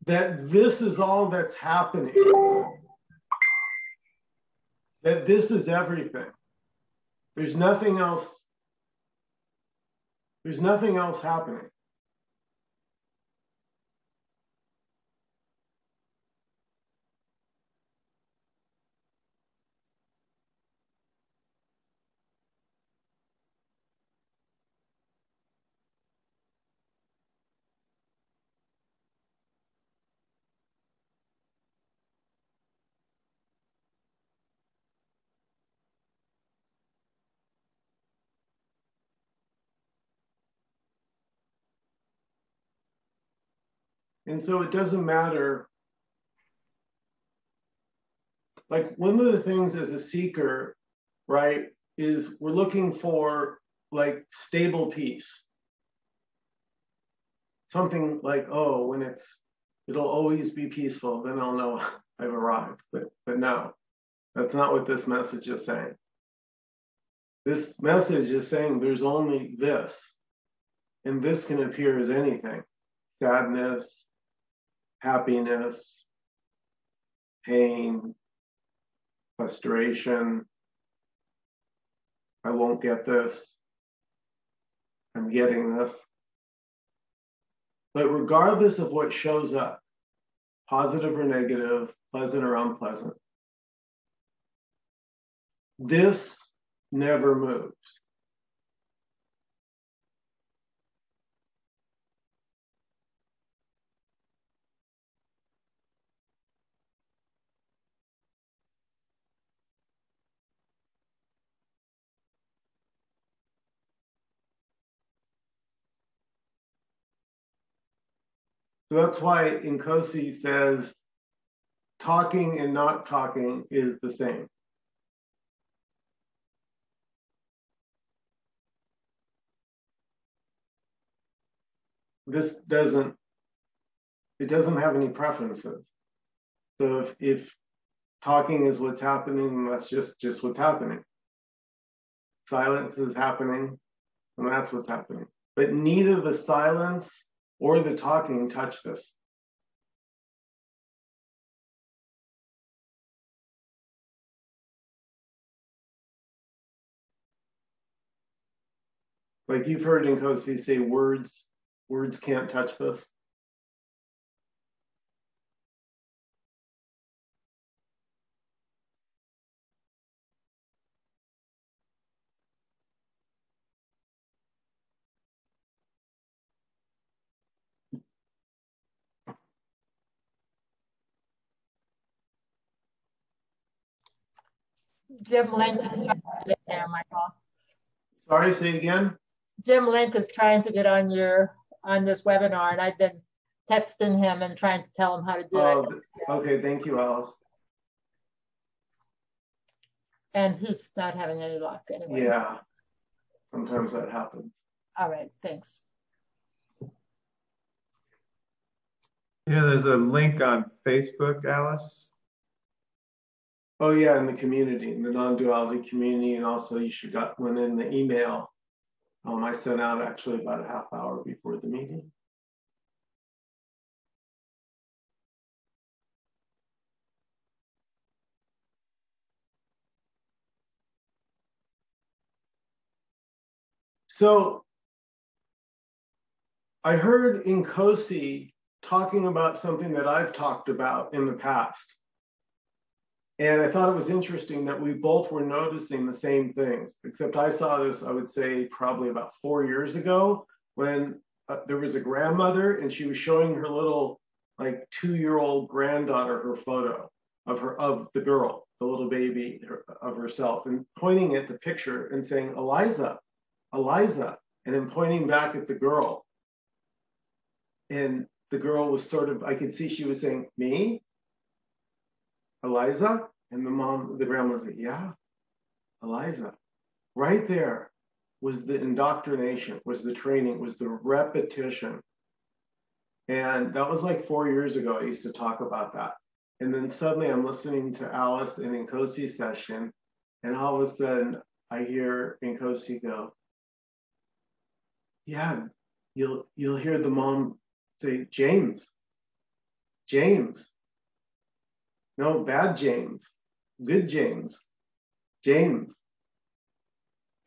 that this is all that's happening, that this is everything. There's nothing else. There's nothing else happening. And so it doesn't matter. Like one of the things as a seeker, right, is we're looking for like stable peace. Something like, oh, when it'll always be peaceful, then I'll know I've arrived. But no, that's not what this message is saying. This message is saying there's only this, and this can appear as anything: sadness, happiness, pain, frustration. I won't get this. I'm getting this. But regardless of what shows up, positive or negative, pleasant or unpleasant, this never moves. So that's why Nkosi says talking and not talking is the same. This doesn't have any preferences. So if talking is what's happening, that's just what's happening. Silence is happening, and that's what's happening. But neither the silence or the talking touch this. Like you've heard Nkosi say, words can't touch this. Jim Link is trying to get in there, Michael. Sorry, say again? Jim Link is trying to get on this webinar, and I've been texting him and trying to tell him how to do it. Okay, thank you, Alice. And he's not having any luck anyway. Yeah, sometimes that happens. All right, thanks. You know, there's a link on Facebook, Alice. Oh yeah, in the community, in the non-duality community, and also you should got one in the email. I sent out actually about a half hour before the meeting. So I heard Nkosi talking about something that I've talked about in the past. And I thought it was interesting that we both were noticing the same things, except I saw this, I would say, probably about 4 years ago when there was a grandmother and she was showing her little, like 2-year-old granddaughter her photo of the girl, the little baby of herself, and pointing at the picture and saying, Eliza, Eliza, and then pointing back at the girl. And the girl was sort of, I could see she was saying, me? Eliza? And the grandma was like, yeah, Eliza. Right there was the indoctrination, was the training, was the repetition. And that was like 4 years ago, I used to talk about that. And then suddenly I'm listening to Alice in Nkosi's session, and all of a sudden I hear Nkosi go, yeah, you'll hear the mom say, James, James. No, bad James. Good James. James.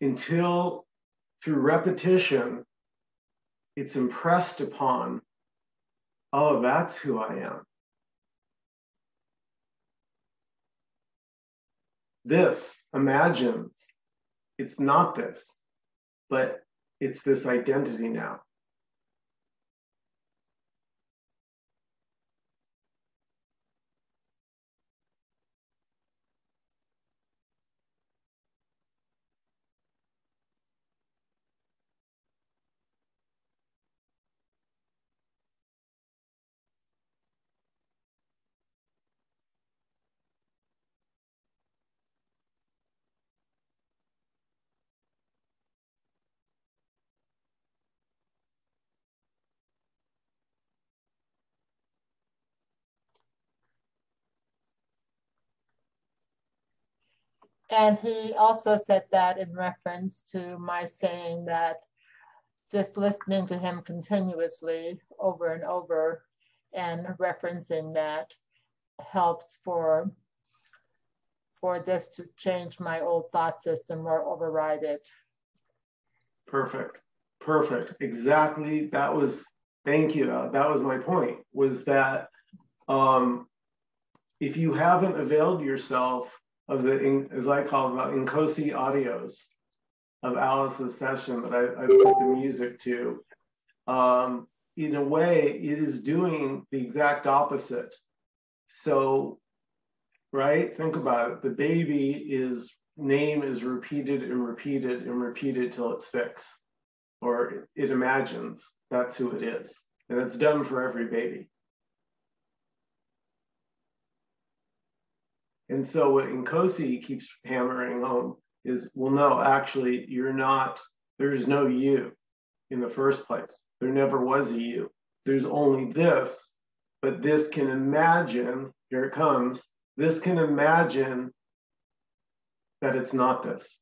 Until through repetition, it's impressed upon, oh, that's who I am. This imagines it's not this, but it's this identity now. And he also said that in reference to my saying that just listening to him continuously over and over and referencing that helps for this to change my old thought system or override it. Perfect. Perfect. Exactly. That was, thank you. That was my point, was that if you haven't availed yourself of the, as I call them, Nkosi audios of Alice's session that I put the music to, in a way, it is doing the exact opposite. So, right, think about it. The baby name is repeated and repeated and repeated till it sticks, or it imagines that's who it is. And it's done for every baby. And so what Nkosi keeps hammering home is, well, no, actually, you're not, there's no you in the first place. There never was a you. There's only this, but this can imagine, here it comes, this can imagine that it's not this.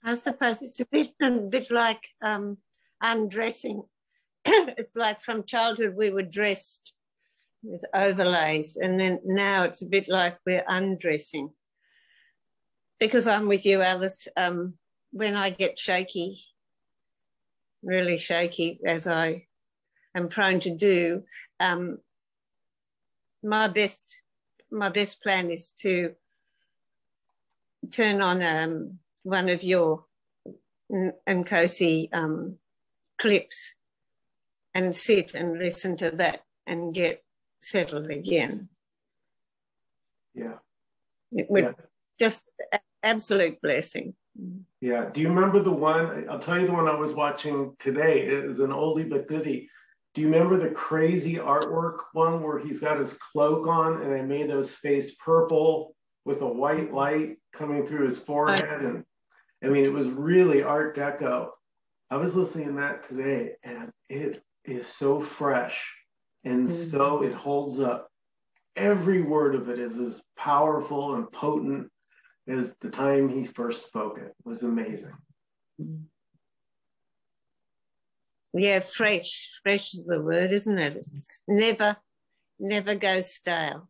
I suppose it's a bit like undressing. It's like from childhood we were dressed with overlays, and then now it's a bit like we're undressing. Because I'm with you, Alice, when I get shaky, really shaky, as I am prone to do, my best plan is to turn on one of your Nkosi clips and sit and listen to that and get settled again. Yeah. It would just absolute blessing. Yeah. Do you remember the one? I'll tell you the one I was watching today. It is an oldie but goodie. Do you remember the crazy artwork one where he's got his cloak on and they made his face purple with a white light coming through his forehead? And I mean, it was really Art Deco. I was listening to that today and it is so fresh and so it holds up. Every word of it is as powerful and potent as the time he first spoke it. It was amazing. Yeah, fresh. Fresh is the word, isn't it? It's never goes stale.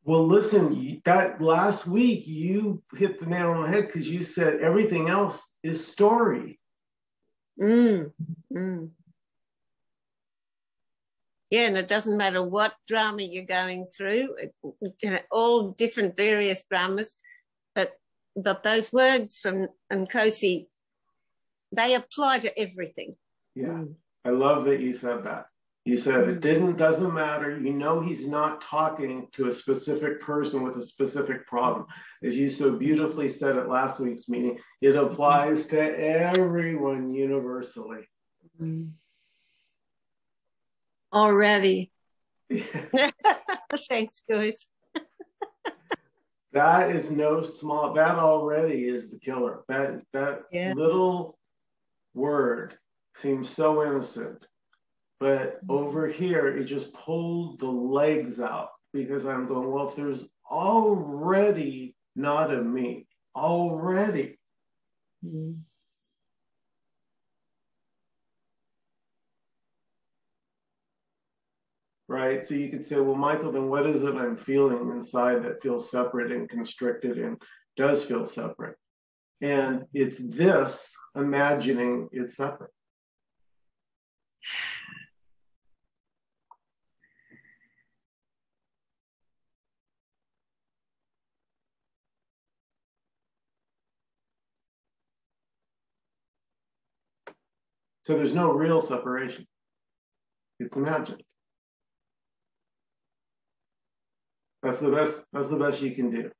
Well, listen, that last week you hit the nail on the head because you said everything else is story. Yeah, and it doesn't matter what drama you're going through, all different various dramas, but those words from Nkosi, they apply to everything. Yeah, I love that you said that. You said it doesn't matter. You know, he's not talking to a specific person with a specific problem. As you so beautifully said at last week's meeting, it applies to everyone universally. Already. Thanks, guys. That is no small, that already is the killer. That little word seems so innocent. But over here, it just pulled the legs out because I'm going, well, if there's already not a me, already. Right? So you could say, well, Michael, then what is it I'm feeling inside that feels separate and constricted and does feel separate? And it's this imagining it's separate. So there's no real separation. It's imagined. That's the best you can do.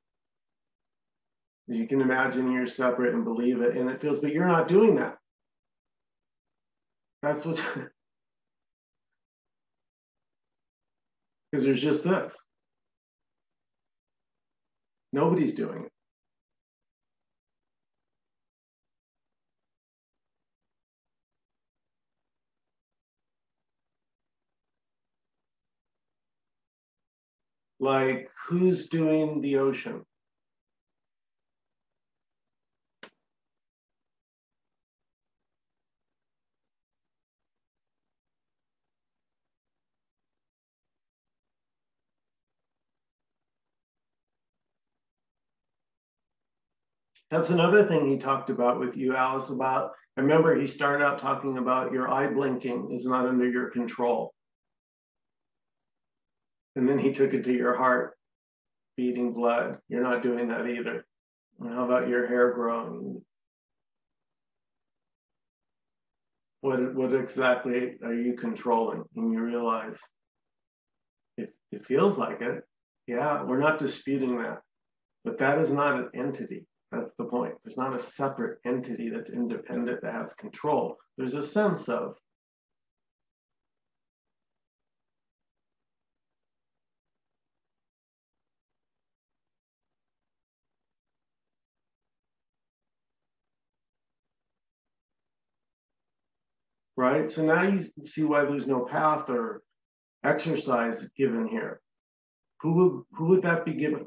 You can imagine you're separate and believe it, and it feels, but you're not doing that. That's what's because there's just this. Nobody's doing it. Like, who's doing the ocean? That's another thing he talked about with you, Alice, about, I remember he started out talking about your eye blinking is not under your control. And then he took it to your heart beating blood. You're not doing that either. And how about your hair growing? What exactly are you controlling? And you realize it feels like it. Yeah, we're not disputing that. But that is not an entity. That's the point. There's not a separate entity that's independent that has control. There's a sense of. Right? So now you see why there's no path or exercise given here. Who would that be given?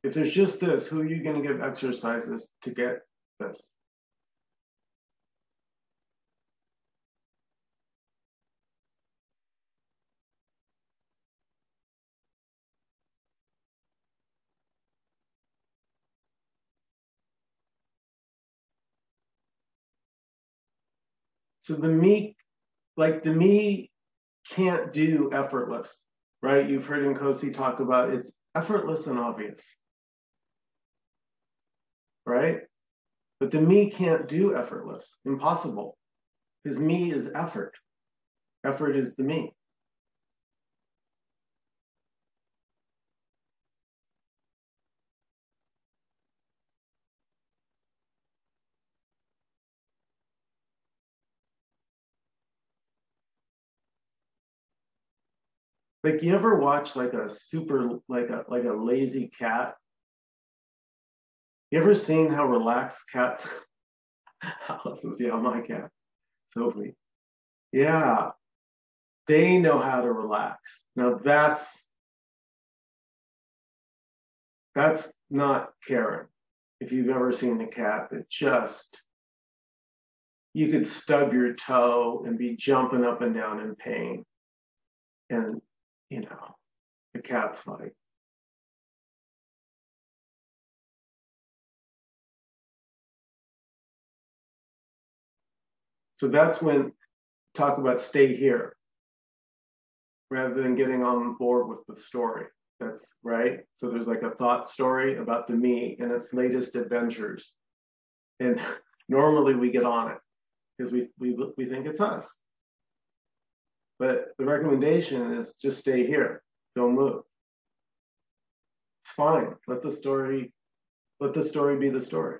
If there's just this, who are you going to give exercises to get this? So the me can't do effortless, right? You've heard Nkosi talk about it's effortless and obvious, right? But the me can't do effortless, impossible, because me is effort. Effort is the me. Like, you ever watch like a super, like a lazy cat? You ever seen how relaxed cats? Alice, yeah, my cat, Sophie. Yeah, they know how to relax. Now that's not caring. If you've ever seen a cat that just, you could stub your toe and be jumping up and down in pain. And, you know, the cat's like, so that's when talk about stay here rather than getting on board with the story. That's right. So there's like a thought story about the me and its latest adventures. And normally we get on it because we think it's us. But the recommendation is just stay here. Don't move. It's fine. Let the story be the story.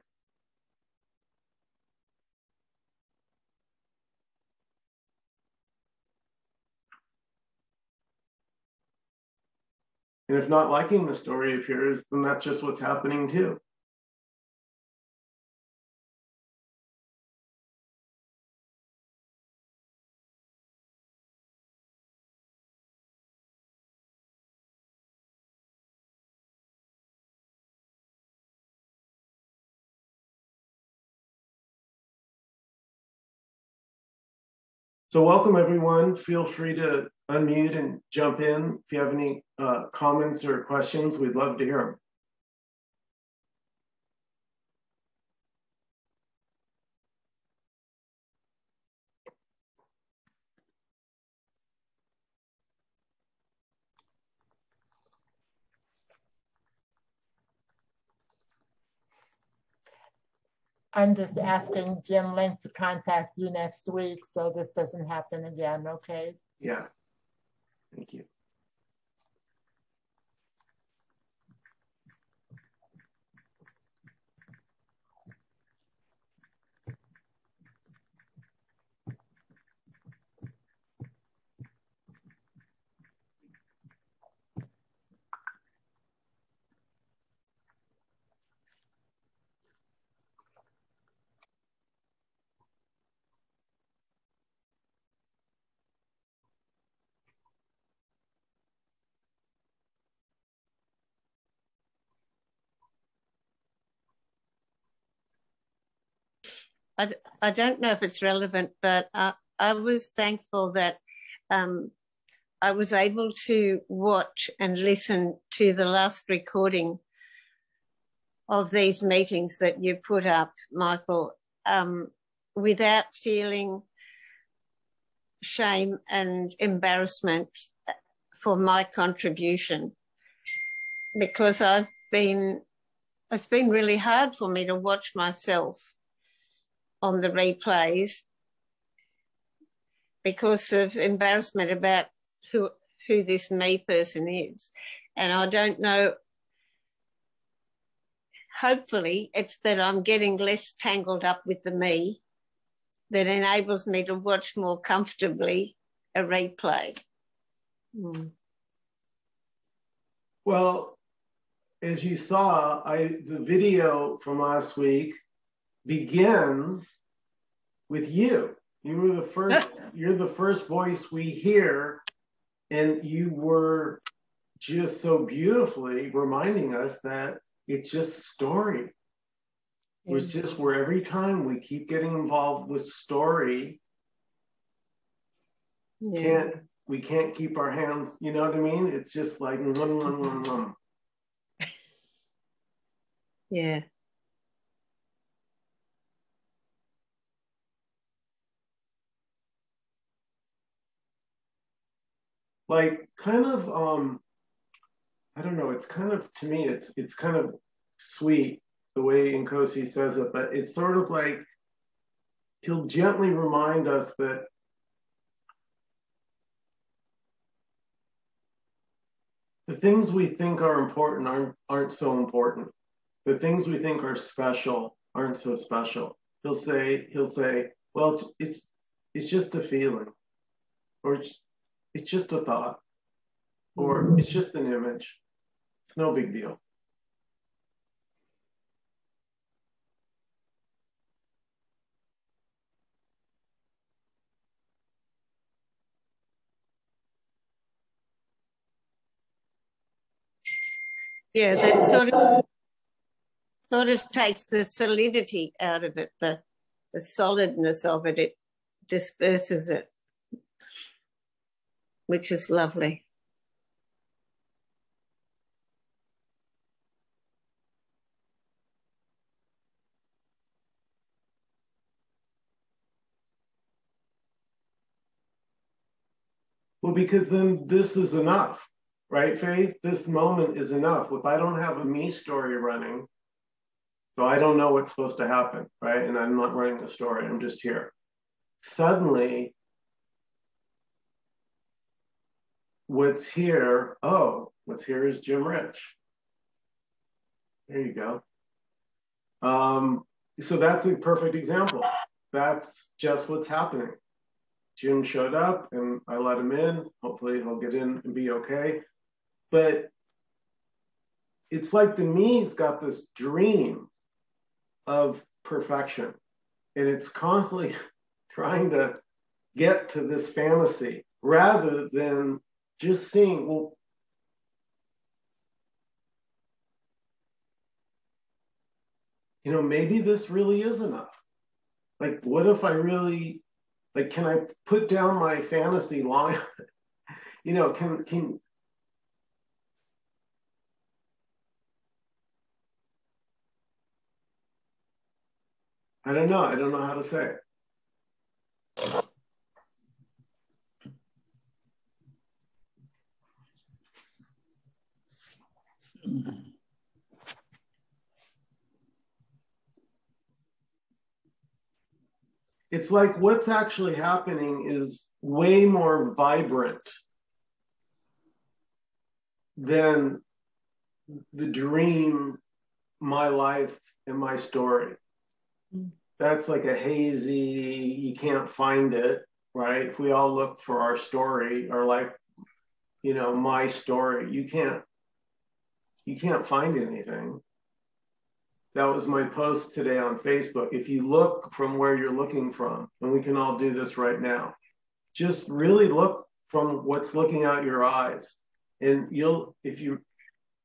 And if not liking the story of yours, then that's just what's happening too. So welcome everyone. Feel free to unmute and jump in. If you have any comments or questions, we'd love to hear them. I'm just asking Jim Link to contact you next week so this doesn't happen again, okay? Yeah, thank you. I don't know if it's relevant, but I was thankful that I was able to watch and listen to the last recording of these meetings that you put up, Michael, without feeling shame and embarrassment for my contribution, because it's been really hard for me to watch myself on the replays because of embarrassment about who this me person is. And I don't know, hopefully it's that I'm getting less tangled up with the me that enables me to watch more comfortably a replay. Well, as you saw, the video from last week begins with you. You were the first, you're the first voice we hear, and you were just so beautifully reminding us that it's just story. It's just where every time we keep getting involved with story, we can't keep our hands, you know what I mean? It's just like Yeah. Like kind of I don't know, it's kind of, to me it's kind of sweet the way Nkosi says it, but it's sort of like he'll gently remind us that the things we think are important aren't so important. The things we think are special aren't so special. He'll say, well, it's just a feeling, or it's just a thought. or it's just an image. It's no big deal. Yeah, that sort of takes the solidity out of it, the solidness of it. It disperses it, which is lovely. Well, because then this is enough, right, Faith? This moment is enough. If I don't have a me story running, so I don't know what's supposed to happen, right? And I'm not running a story, I'm just here. Suddenly, what's here, oh, what's here is Jim Rich. There you go. So that's a perfect example. That's just what's happening. Jim showed up and I let him in. Hopefully he'll get in and be okay. But it's like the me's got this dream of perfection. And it's constantly trying to get to this fantasy rather than just seeing, well, you know, maybe this really is enough. Like, what if I really, like, can I put down my fantasy long? You know, can I don't know. I don't know how to say it. It's like what's actually happening is way more vibrant than the dream, my life, and my story. That's like a hazy, you can't find it, right? If we all look for our story or like, you know, my story, you can't find anything. That was my post today on Facebook. If you look from where you're looking from, and we can all do this right now, just really look from what's looking out your eyes. And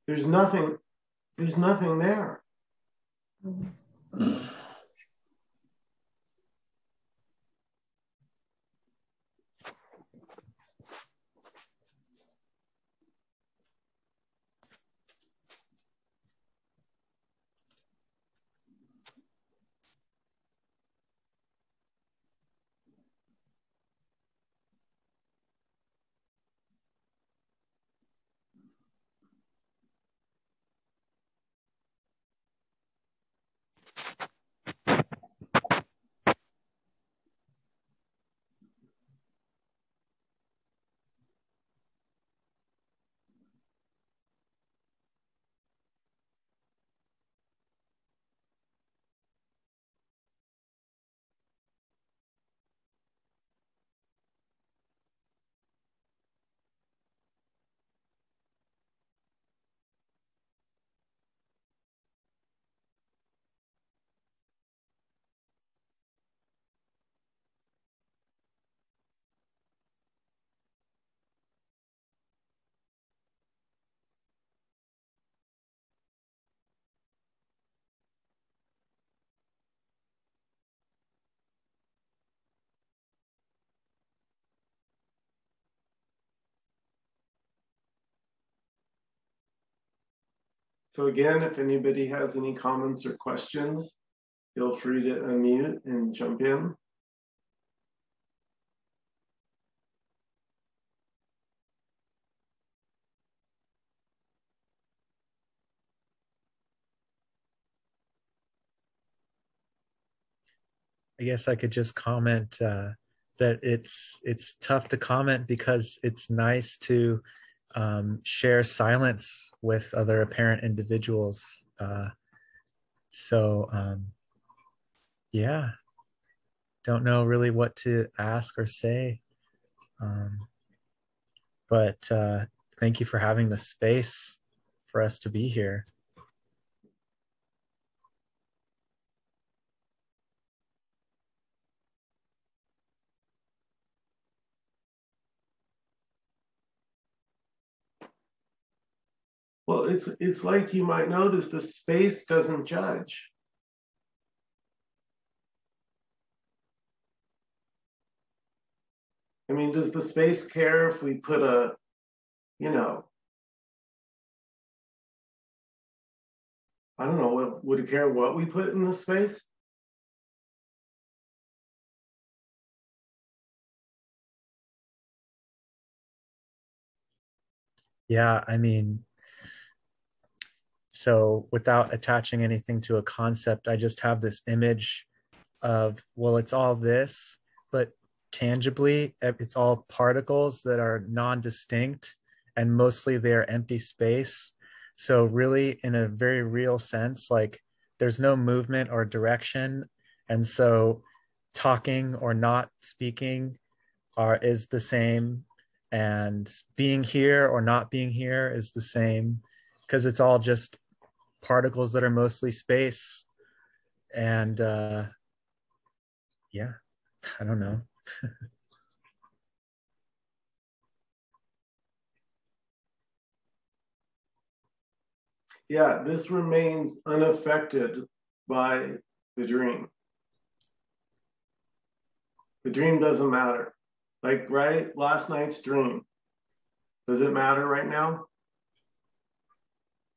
there's nothing there. So again, if anybody has any comments or questions, feel free to unmute and jump in. I guess I could just comment that it's tough to comment because it's nice to share silence with other apparent individuals. Yeah, don't know really what to ask or say. But thank you for having the space for us to be here. Well, it's like you might notice the space doesn't judge. I mean, does the space care if we put a, you know, I don't know, would it care what we put in the space? Yeah, I mean, so without attaching anything to a concept, I just have this image of, well, it's all this, but tangibly, it's all particles that are non-distinct, and mostly they're empty space. So really, in a very real sense, like there's no movement or direction. And so talking or not speaking is the same, and being here or not being here is the same, because it's all just particles that are mostly space. And yeah, I don't know. Yeah, this remains unaffected by the dream. The dream doesn't matter. Like, right, last night's dream, does it matter right now?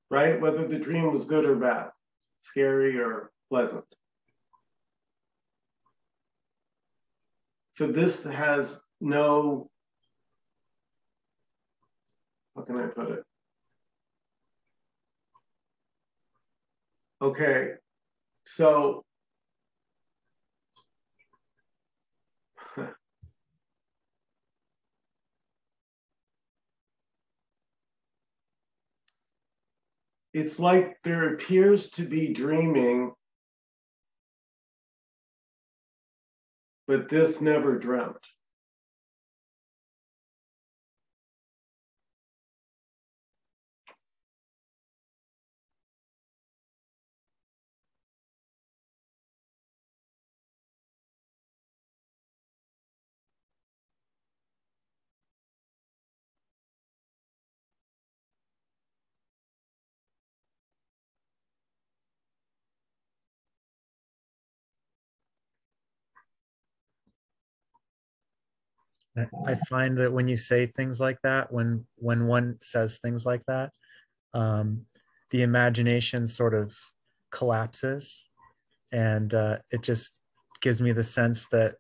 Right, whether the dream was good or bad, scary or pleasant. So this has no, how can I put it? Okay, so it's like there appears to be dreaming, but this never dreamt. I find that when you say things like that, when one says things like that, the imagination sort of collapses, and it just gives me the sense that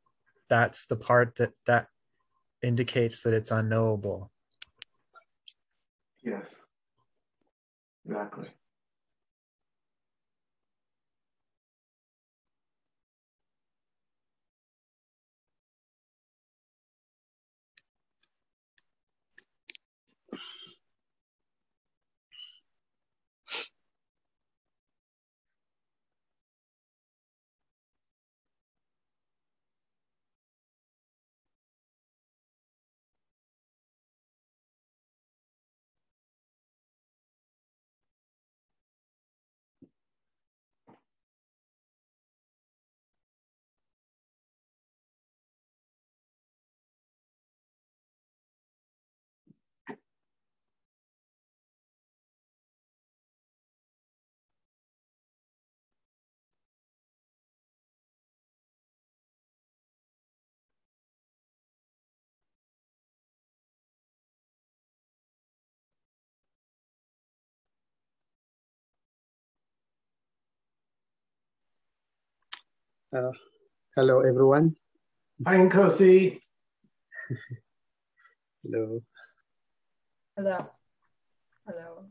that's the part that indicates that it's unknowable. Yes, exactly. Hello, everyone. Hi, Nkosi. Hello. Hello. Hello.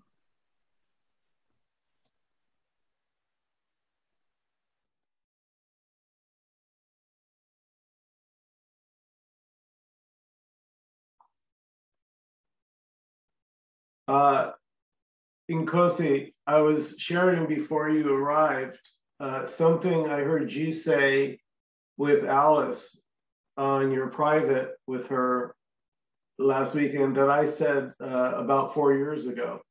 Nkosi, I was sharing before you arrived something I heard you say with Alice on your private with her last weekend that I said about 4 years ago.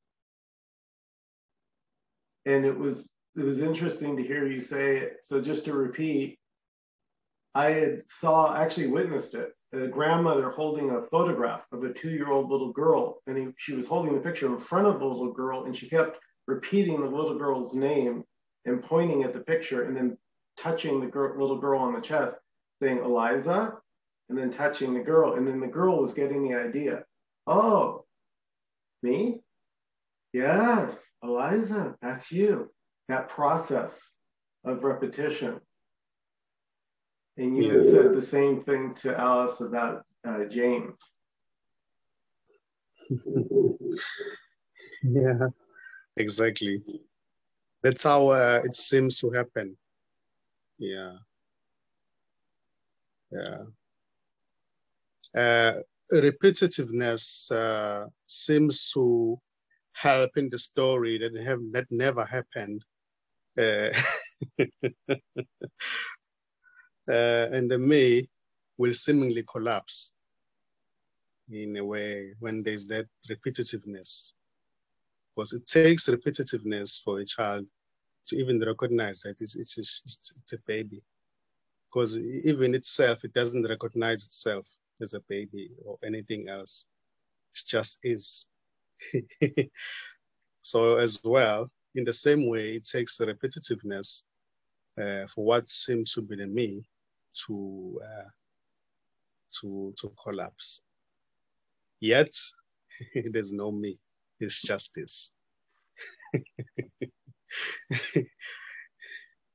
And it was interesting to hear you say it. So just to repeat, I actually witnessed it. A grandmother holding a photograph of a 2-year-old little girl, and she was holding the picture in front of the little girl, and she kept repeating the little girl's name and pointing at the picture, and then touching the little girl on the chest, saying Eliza, and then touching the girl, and then the girl was getting the idea. Oh, me? Yes, Eliza, that's you. That process of repetition. And you had said the same thing to Alice about James. Yeah, exactly. That's how it seems to happen. Yeah. Yeah. Repetitiveness seems to help in the story that never happened. And the me will seemingly collapse in a way when there's that repetitiveness. Because it takes repetitiveness for a child to even recognize that it's a baby. Because even itself, it doesn't recognize itself as a baby or anything else. It just is. So as well, in the same way, it takes the repetitiveness for what seems to be the me to collapse. Yet there's no me. It's just this.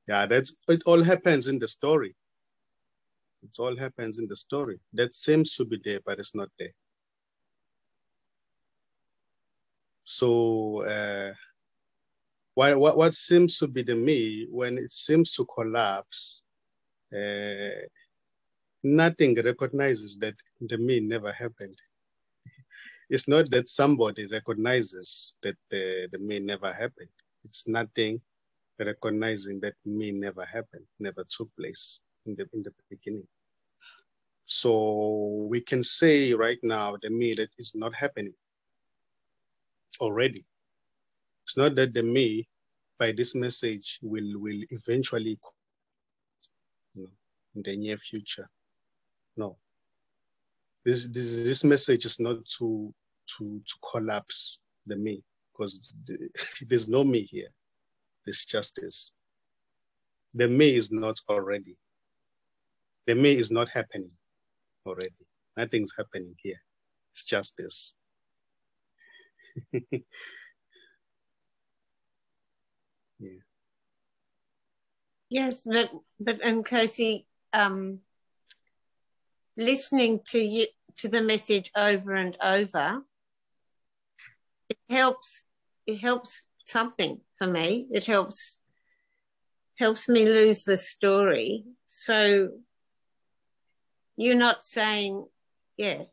Yeah, it all happens in the story. It all happens in the story. That seems to be there, but it's not there. So what seems to be the me, when it seems to collapse, nothing recognizes that the me never happened. It's not that somebody recognizes that the me never happened. It's nothing recognizing that me never happened, never took place in the beginning. So we can say right now the me that is not happening already. It's not that the me by this message will eventually, in the near future. No. This message is not to collapse the me, because there's no me here. There's justice. The me is not already. The me is not happening already. Nothing's happening here. It's justice. Yeah. Yes, but Nkosi, listening to the message over and over, it helps something for me. It helps me lose the story. So you're not saying, you're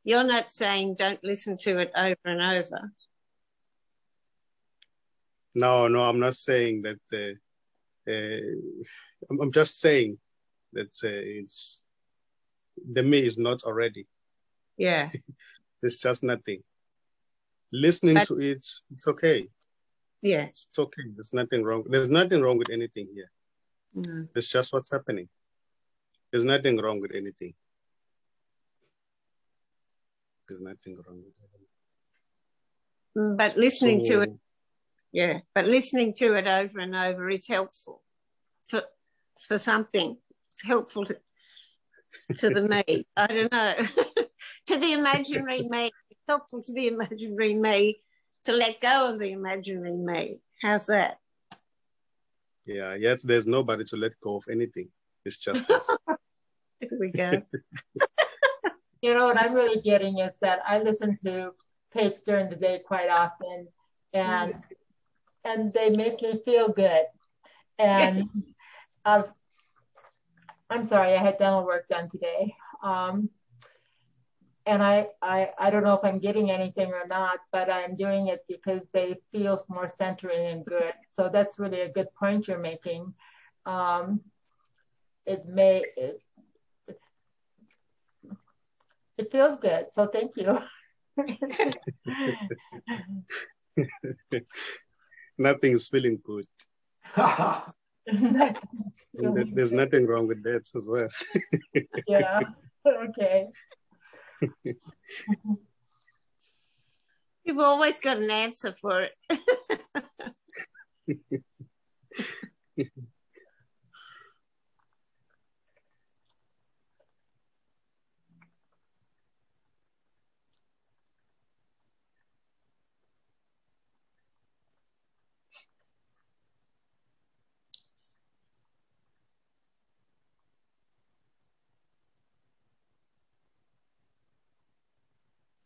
not saying don't listen to it over and over. No, I'm not saying that. I'm just saying that it's the me is not already. Yeah. There's just nothing. Listening to it, it's okay. Yeah. It's okay. There's nothing wrong. There's nothing wrong with anything here. No. It's just what's happening. There's nothing wrong with anything. There's nothing wrong with anything. But listening to it, but listening to it over and over is helpful for something. It's helpful to the me. I don't know. To the imaginary me. It's helpful to the imaginary me to let go of the imaginary me. How's that? Yeah, yet there's nobody to let go of anything. It's just us. There we go. You know what I'm really getting is that I listen to tapes during the day quite often, and they make me feel good. And I'm sorry, I had dental work done today. And I don't know if I'm getting anything or not, but I'm doing it because they feel more centering and good. So that's really a good point you're making. It feels good. So thank you. Nothing is feeling good. There's nothing wrong with that as well. Yeah. Okay. You've always got an answer for it.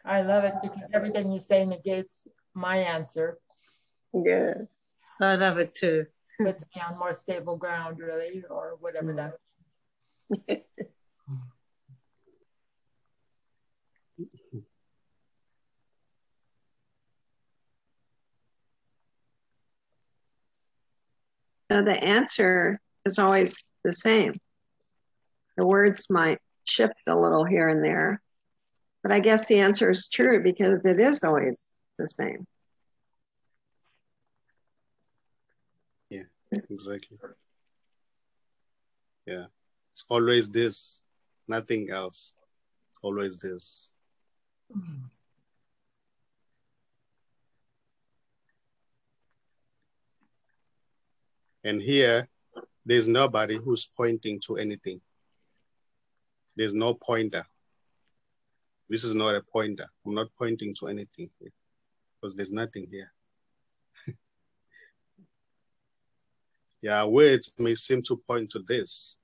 I love it because everything you say negates my answer. Yeah, I love it too. Puts me on more stable ground, really, or whatever that means. So the answer is always the same. The words might shift a little here and there, but I guess the answer is true because it is always the same. Yeah, exactly. Yeah, it's always this, nothing else. It's always this. And here, there's nobody who's pointing to anything. There's no pointer. This is not a pointer. I'm not pointing to anything here because there's nothing here. Yeah, words may seem to point to this,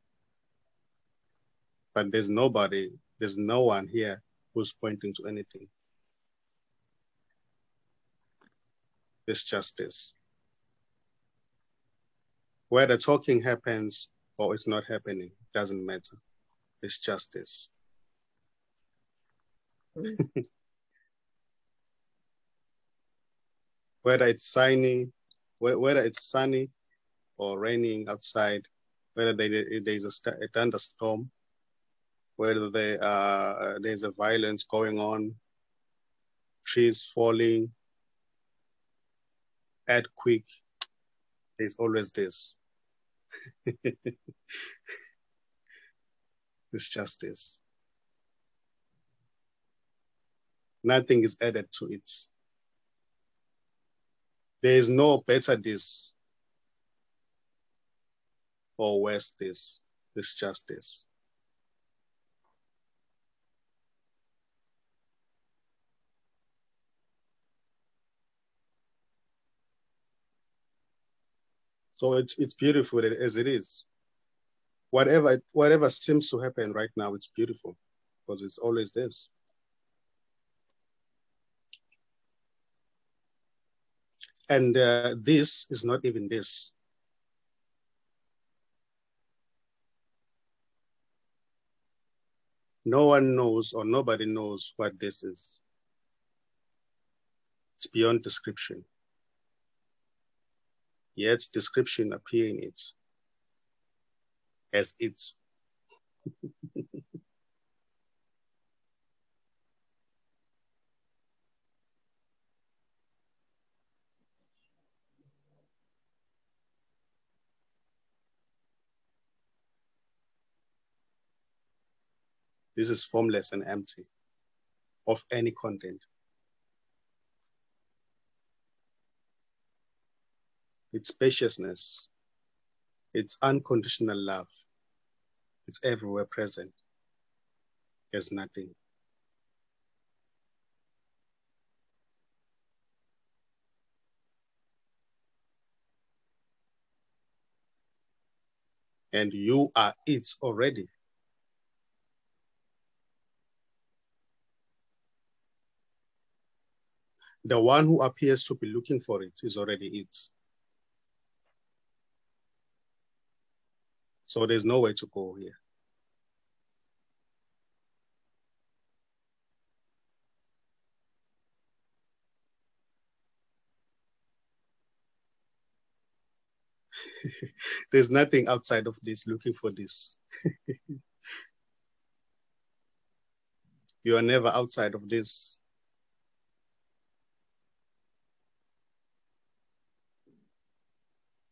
but there's nobody, there's no one here who's pointing to anything. It's just this. Whether talking happens or it's not happening, doesn't matter. It's just this. Whether it's sunny or raining outside, whether there's a thunderstorm, whether there's a violence going on, trees falling, earthquake, there's always this. It's just this. Nothing is added to it. There is no better this or worse this. It's just this. So it's beautiful as it is. Whatever seems to happen right now, it's beautiful because it's always this. And this is not even this. No one knows or nobody knows what this is. It's beyond description. Yet description appear in it as it's. This is formless and empty of any content. It's spaciousness. It's unconditional love. It's everywhere present. There's nothing. And you are it already. The one who appears to be looking for it is already it. So there's nowhere to go here. There's nothing outside of this looking for this. You are never outside of this.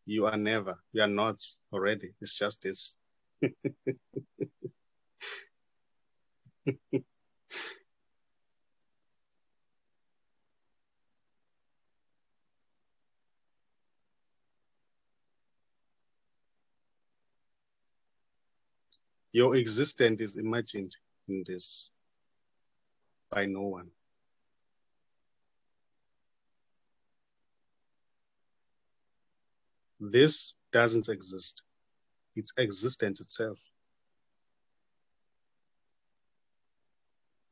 You are never, you are not already. It's just this. Your existence is imagined in this by no one. This doesn't exist. It's existence itself.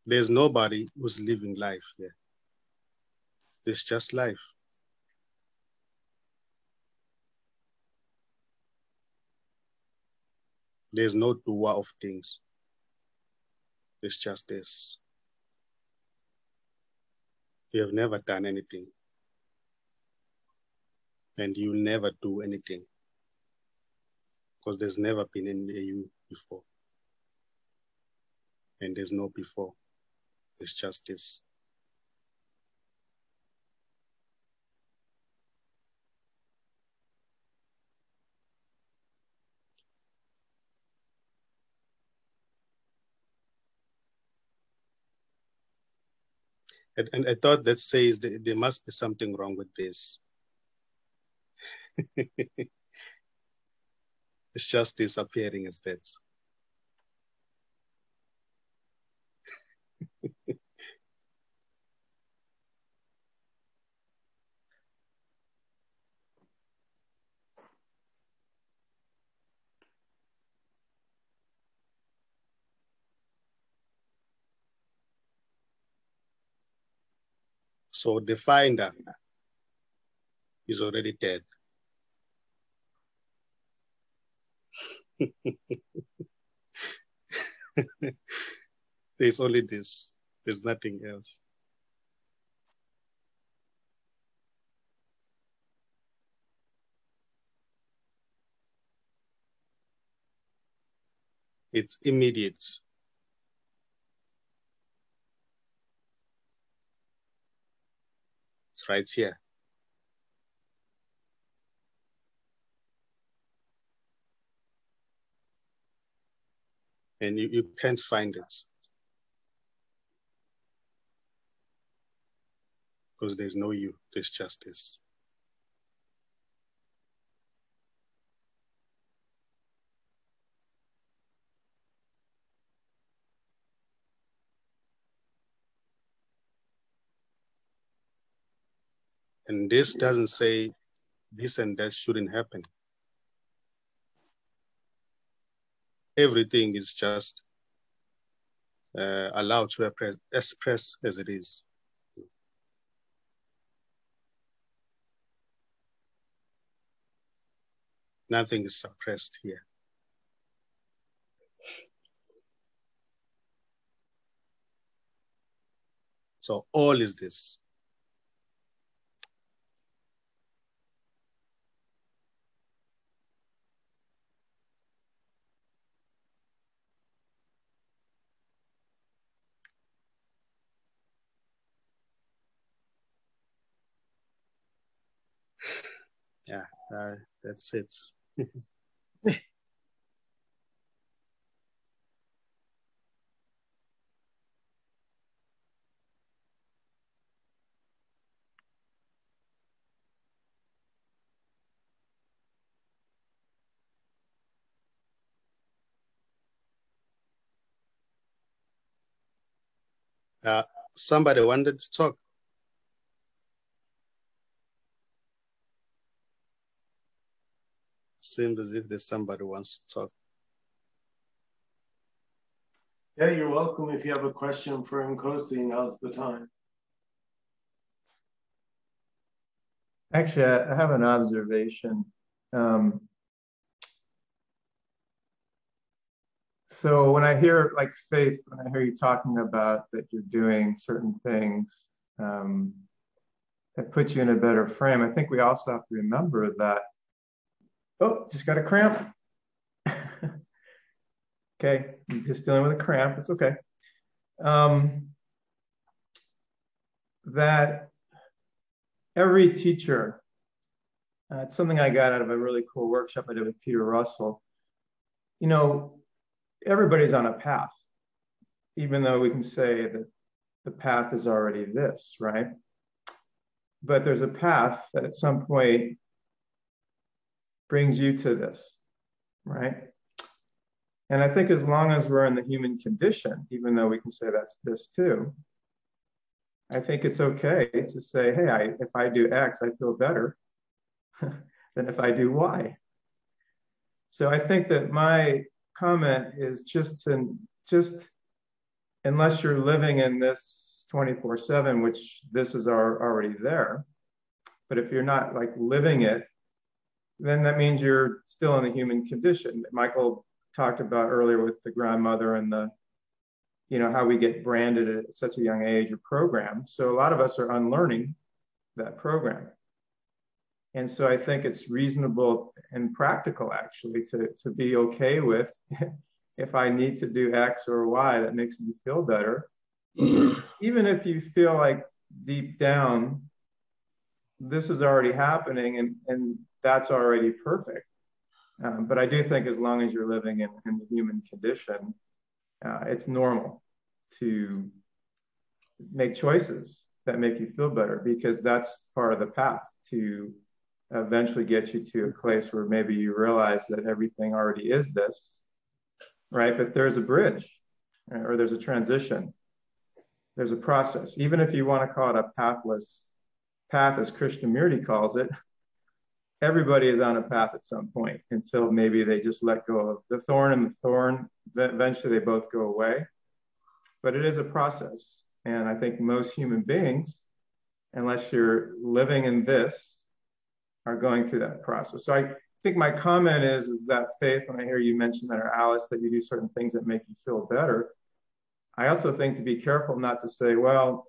There's nobody who's living life here. It's just life. There's no doer of things. It's just this. You have never done anything. And you never do anything. Because there's never been any you before. And there's no before. It's just this. And I thought that says that there must be something wrong with this. It's just disappearing instead. So the finder is already dead. There's only this. There's nothing else. It's immediate. It's right here. And you can't find it. Because there's no you, there's just this. And this doesn't say this and that shouldn't happen. Everything is just allowed to express as it is. Nothing is suppressed here. So all is this. Yeah, that's it. Somebody wanted to talk. Seems as if there's somebody who wants to talk. Yeah, you're welcome. If you have a question for Nkosi, now's the time. Actually, I have an observation. So when I hear, like, Faith, when I hear you talking about that you're doing certain things that put you in a better frame, I think we also have to remember that, oh, just got a cramp. Okay, you're just dealing with a cramp, it's okay. that every teacher, it's something I got out of a really cool workshop I did with Peter Russell. You know, everybody's on a path, even though we can say that the path is already this, right? But there's a path that at some point brings you to this, right? And I think as long as we're in the human condition, even though we can say that's this too, I think it's okay to say, hey, if I do X, I feel better than if I do Y. So I think that my comment is just unless you're living in this 24/7, which this is already there, but if you're not like living it, then that means you're still in the human condition. Michael talked about earlier with the grandmother and the, you know, how we get branded at such a young age or programmed. So a lot of us are unlearning that program. And so I think it's reasonable and practical actually to be okay with if I need to do X or Y that makes me feel better. Even if you feel like deep down, this is already happening and that's already perfect. But I do think as long as you're living in the human condition, it's normal to make choices that make you feel better, because that's part of the path to eventually get you to a place where maybe you realize that everything already is this, right? But there's a bridge, or there's a transition. There's a process. Even if you want to call it a pathless path, as Krishnamurti calls it, everybody is on a path at some point until maybe they just let go of the thorn and the thorn. Eventually they both go away. But it is a process. And I think most human beings, unless you're living in this, are going through that process. So I think my comment is that Faith, when I hear you mention that, or Alice, that you do certain things that make you feel better, I also think to be careful not to say, well,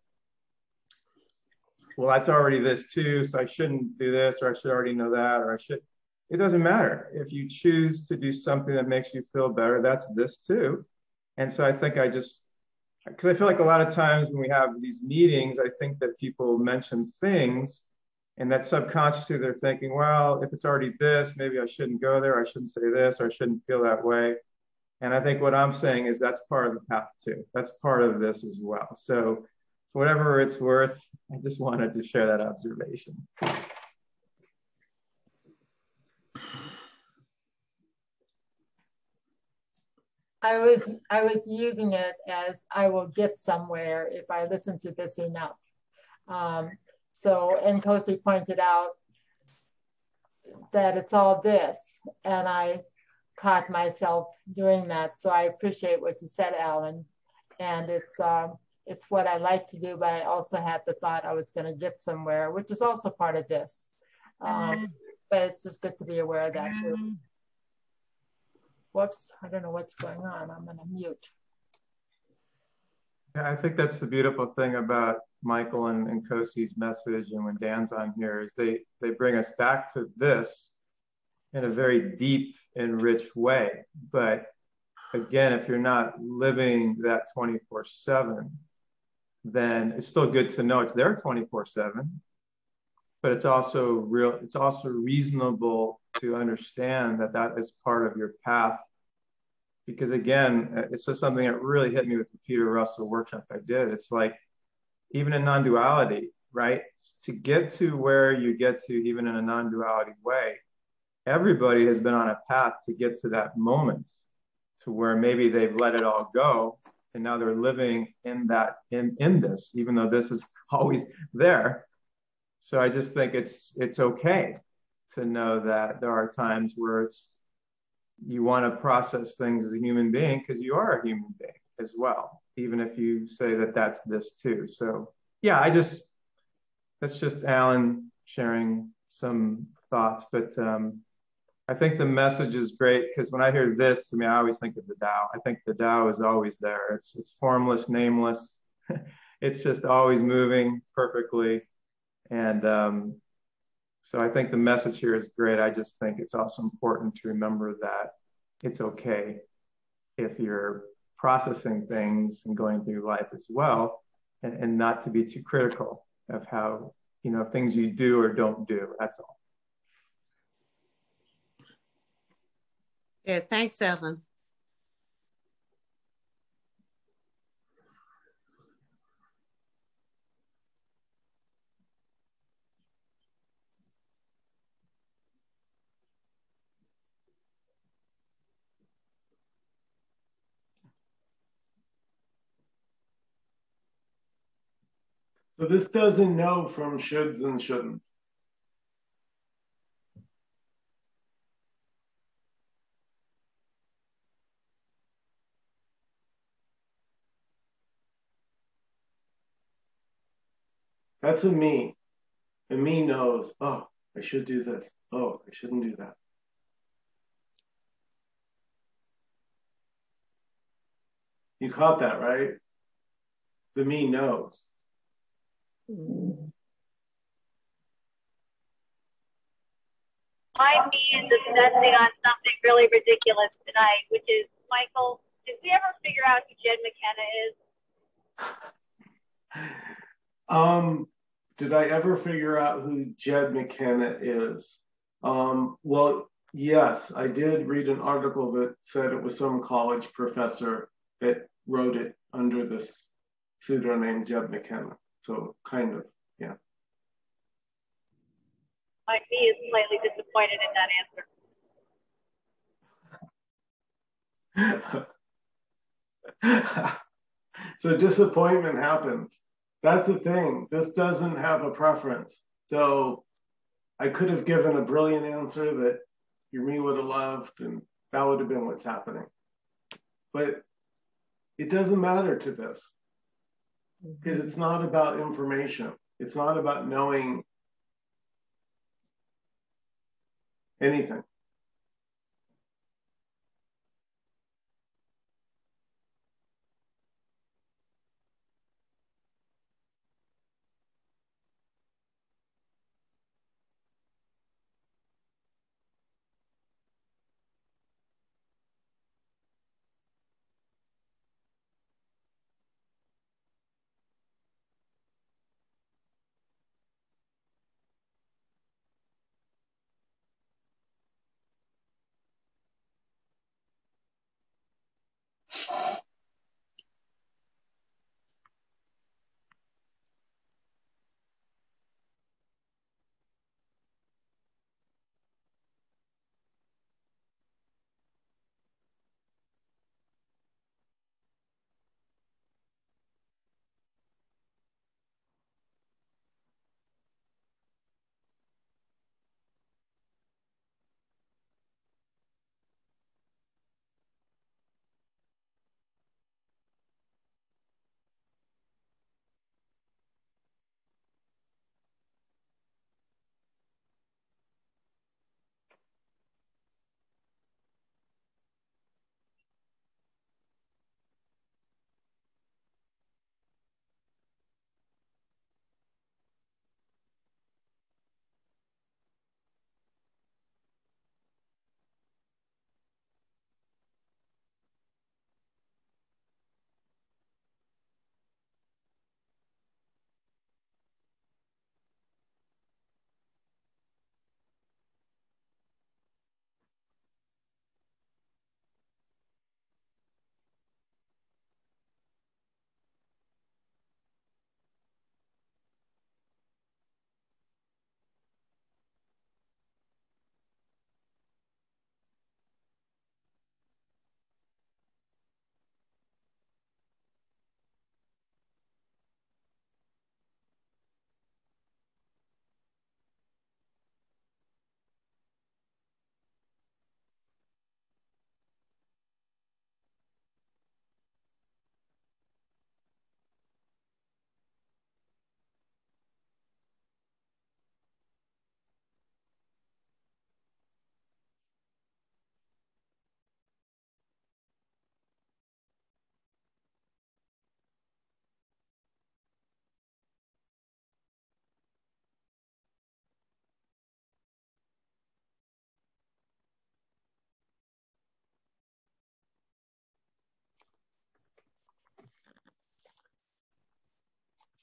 that's already this too, so I shouldn't do this, or I should already know that, or I should. It doesn't matter. If you choose to do something that makes you feel better, that's this too. And so I think because I feel like a lot of times when we have these meetings, I think that people mention things and that subconsciously they're thinking, well, if it's already this, maybe I shouldn't go there, I shouldn't say this, or I shouldn't feel that way. And I think what I'm saying is that's part of the path too. That's part of this as well. So whatever it's worth, I just wanted to share that observation. I was using it as I will get somewhere if I listen to this enough. So Nkosi pointed out that it's all this, and I caught myself doing that. So I appreciate what you said, Alan. And it's what I like to do, but I also had the thought I was going to get somewhere, which is also part of this. But it's just good to be aware of that too. Whoops, I don't know what's going on. I'm going to mute. Yeah, I think that's the beautiful thing about Michael and Nkosi's message, and when Dan's on here, is they bring us back to this in a very deep and rich way. But again, if you're not living that 24/7, then it's still good to know it's there 24/7. But it's also reasonable to understand that that is part of your path. Because again, it's just something that really hit me with the Peter Russell workshop I did. It's like, even in non-duality, right? To get to where you get to, even in a non-duality way, everybody has been on a path to get to that moment, to where maybe they've let it all go, and now they're living in this, even though this is always there. So I just think it's okay to know that there are times where you want to process things as a human being, because you are a human being as well, even if you say that that's this too. So yeah, that's just Alan sharing some thoughts, but I think the message is great, because when I hear this, to me, I always think of the Tao. I think the Tao is always there. It's formless, nameless. It's just always moving perfectly. And so I think the message here is great. I just think it's also important to remember that it's okay if you're processing things and going through life as well, and not to be too critical of how, things you do or don't do. That's all. Yeah, thanks, Ellen. So this doesn't know from shoulds and shouldn'ts. That's a me. A me knows, oh, I should do this. Oh, I shouldn't do that. You caught that, right? The me knows. My me is obsessing on something really ridiculous tonight, which is, Michael, did we ever figure out who Jed McKenna is? Did I ever figure out who Jed McKenna is? Well, yes, I did read an article that said it was some college professor that wrote it under this pseudonym Jed McKenna. So kind of, yeah. My me is slightly disappointed in that answer. So disappointment happens. That's the thing. This doesn't have a preference. So I could have given a brilliant answer that your me would have loved, and that would have been what's happening. But it doesn't matter to this because it's not about information. It's not about knowing anything.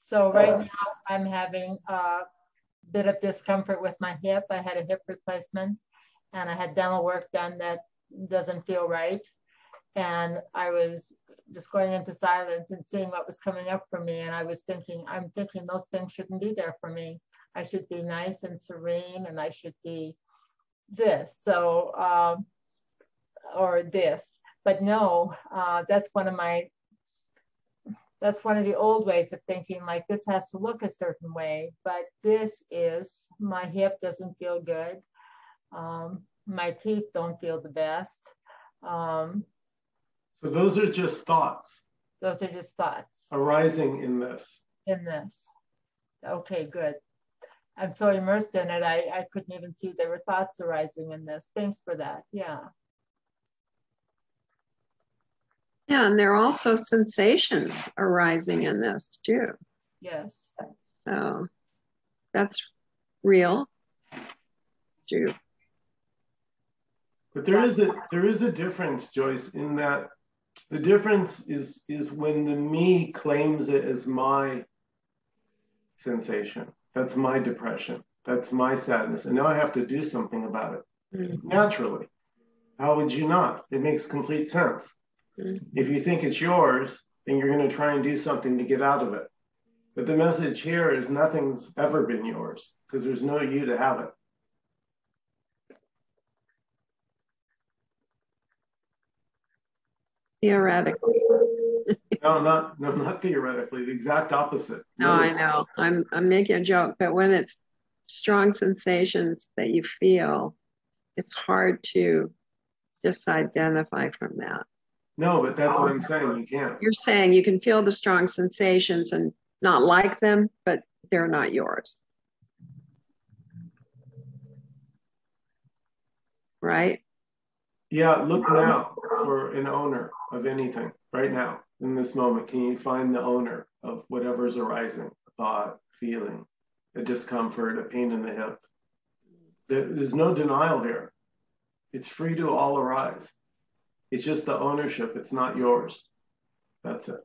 So right now I'm having a bit of discomfort with my hip. I had a hip replacement and I had dental work done that doesn't feel right. And I was just going into silence and seeing what was coming up for me. And I'm thinking those things shouldn't be there for me. I should be nice and serene and I should be this. So, or this, but no, that's one of the old ways of thinking, like this has to look a certain way, but my hip doesn't feel good. My teeth don't feel the best. So those are just thoughts. Those are just thoughts. Arising in this. Okay, good. I'm so immersed in it, I couldn't even see there were thoughts arising in this. Thanks for that. Yeah. Yeah, and there are also sensations arising in this too. Yes. So that's real too. But there is a difference, Joyce, in that the difference is when the me claims it as my sensation. That's my depression. That's my sadness. And now I have to do something about it. Mm-hmm. Naturally. How would you not? It makes complete sense. Mm-hmm. If you think it's yours, then you're going to try and do something to get out of it. But the message here is nothing's ever been yours because there's no you to have it. Theoretically. No, not theoretically. The exact opposite. No, I know. I'm making a joke, but when it's strong sensations that you feel, it's hard to just identify from that. No, but that's what I'm saying. You can't. You're saying you can feel the strong sensations and not like them, but they're not yours. Right? Yeah, look now for an owner of anything right now in this moment. Can you find the owner of whatever's arising? A thought, feeling, a discomfort, a pain in the hip. There's no denial here. It's free to all arise. It's just the ownership. It's not yours. That's it.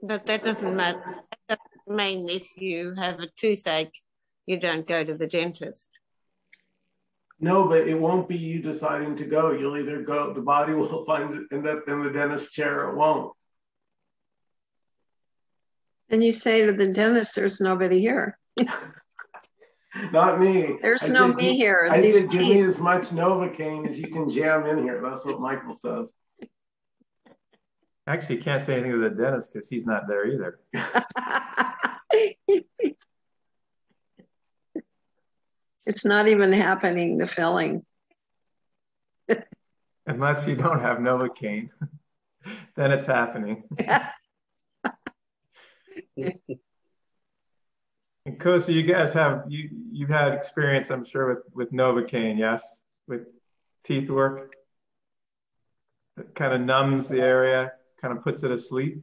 But that doesn't matter. That doesn't mean if you have a toothache, you don't go to the dentist. No, but it won't be you deciding to go. You'll either go, the body will end up in the dentist chair, or it won't. And you say to the dentist, there's nobody here. Not me. There's no me here. I said, give me as much Novocaine as you can jam in here. That's what Michael says. Actually, you can't say anything to the dentist because he's not there either. It's not even happening, the filling. Unless you don't have Novocaine, then it's happening. And Nkosi, you guys you've had experience, I'm sure, with Novocaine, yes? With teeth work? It kind of numbs the area, kind of puts it asleep.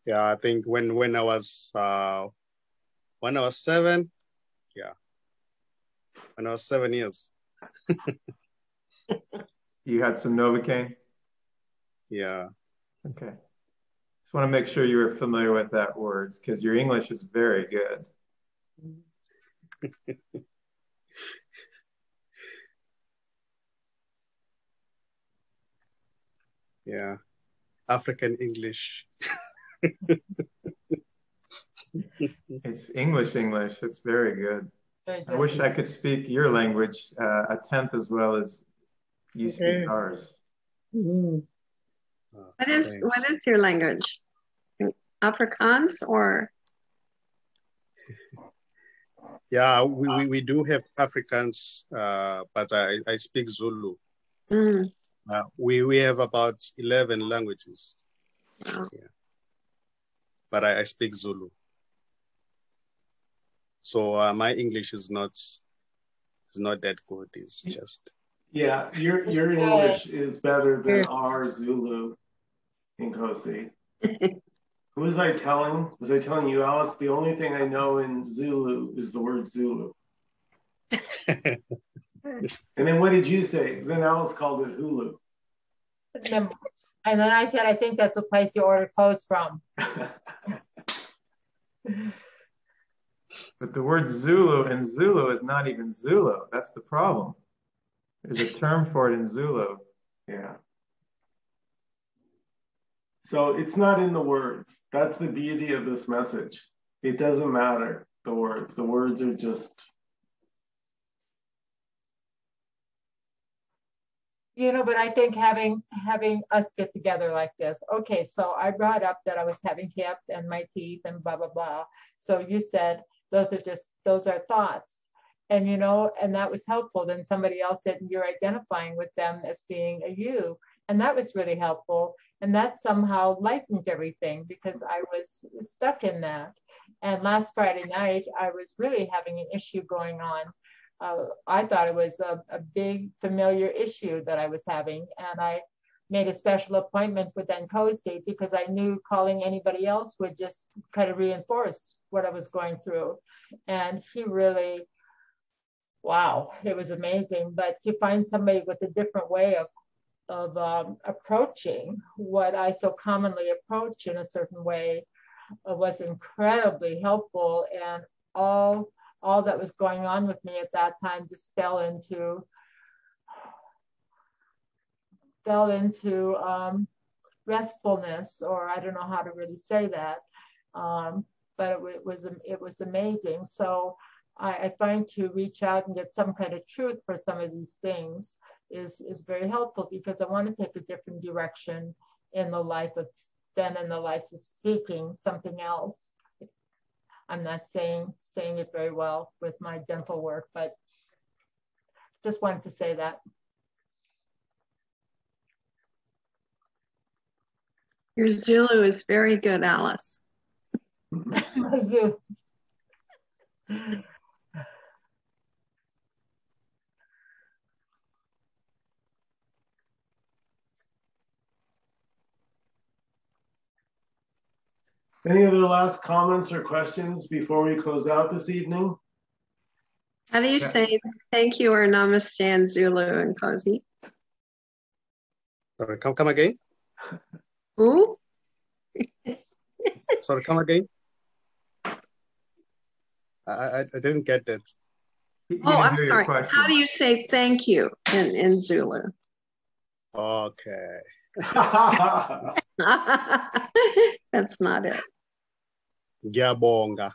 Yeah, I think when I was 7, yeah. When I was 7 years. You had some Novocaine? Yeah. Okay. Just want to make sure you were familiar with that word because your English is very good. Yeah. African English. It's English. It's very good. I wish I could speak your language a tenth as well as you speak ours. Mm-hmm. What is your language? Afrikaans or? Yeah, we do have Afrikaans, but I speak Zulu. Mm. We have about 11 languages. Wow. Yeah. But I speak Zulu. So my English is not that good. It's just. Yeah, your English is better than our Zulu. Nkosi. Who was I telling? Was I telling you, Alice? The only thing I know in Zulu is the word Zulu. And then what did you say? Then Alice called it Hulu. And then I said, I think that's a place you order clothes from. But the word Zulu in Zulu is not even Zulu. That's the problem. There's a term for it in Zulu. Yeah. So it's not in the words. That's the beauty of this message. It doesn't matter, the words. The words are just... You know, but I think having us get together like this. Okay, so I brought up that I was having hip and my teeth and blah, blah, blah. So you said, those are thoughts. And, you know, and that was helpful. Then somebody else said, you're identifying with them as being a you. And that was really helpful. And that somehow lightened everything because I was stuck in that. And last Friday night, I was really having an issue going on. I thought it was a big familiar issue that I was having. And I made a special appointment with Nkosi because I knew calling anybody else would just kind of reinforce what I was going through. And he really, wow, it was amazing. But to find somebody with a different way of approaching what I so commonly approach in a certain way was incredibly helpful. And all that was going on with me at that time just fell into restfulness, or I don't know how to really say that, but it was amazing. So I find to reach out and get some kind of truth for some of these things is very helpful because I want to take a different direction in the life of seeking something else. I'm not saying it very well with my dental work, but just wanted to say that. Your Zulu is very good, Alice. Any other last comments or questions before we close out this evening? How do you say thank you or namaste in Zulu, Nkosi? Sorry, come again? Who? Sorry, come again? I didn't get that. Oh, I'm sorry. How do you say thank you in Zulu? Okay. That's not it. Gyabonga.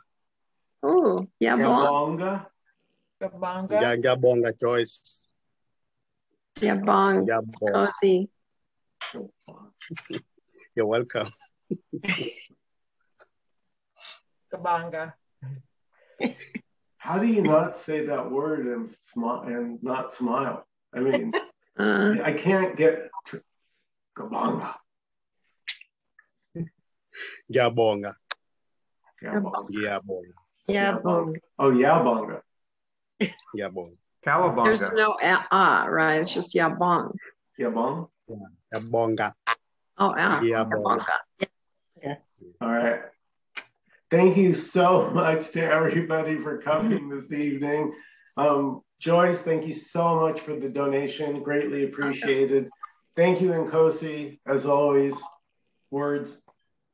Oh, Yabonga. Gyabonga, Joyce. Yabonga. Nkosi. You're welcome. Kabanga. How do you not say that word and not smile? I mean, I can't get to Kabanga. Gyabonga. Yabonga. Gyabonga. Oh, Yabonga. Gyabonga. Cowabunga. There's no right? It's just Yabong. Yabong? Gyabonga. Oh, Yabonga. Yeah. All right. Thank you so much to everybody for coming this evening. Joyce, thank you so much for the donation. Greatly appreciated. Thank you, Nkosi, as always. Words,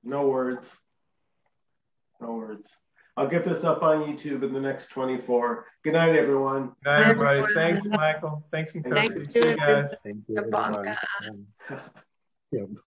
no words. No words. I'll get this up on YouTube in the next 24. Good night, everyone. Good night, everybody. Thanks, Michael. Thanks, Nkosi. See you guys. Thank you.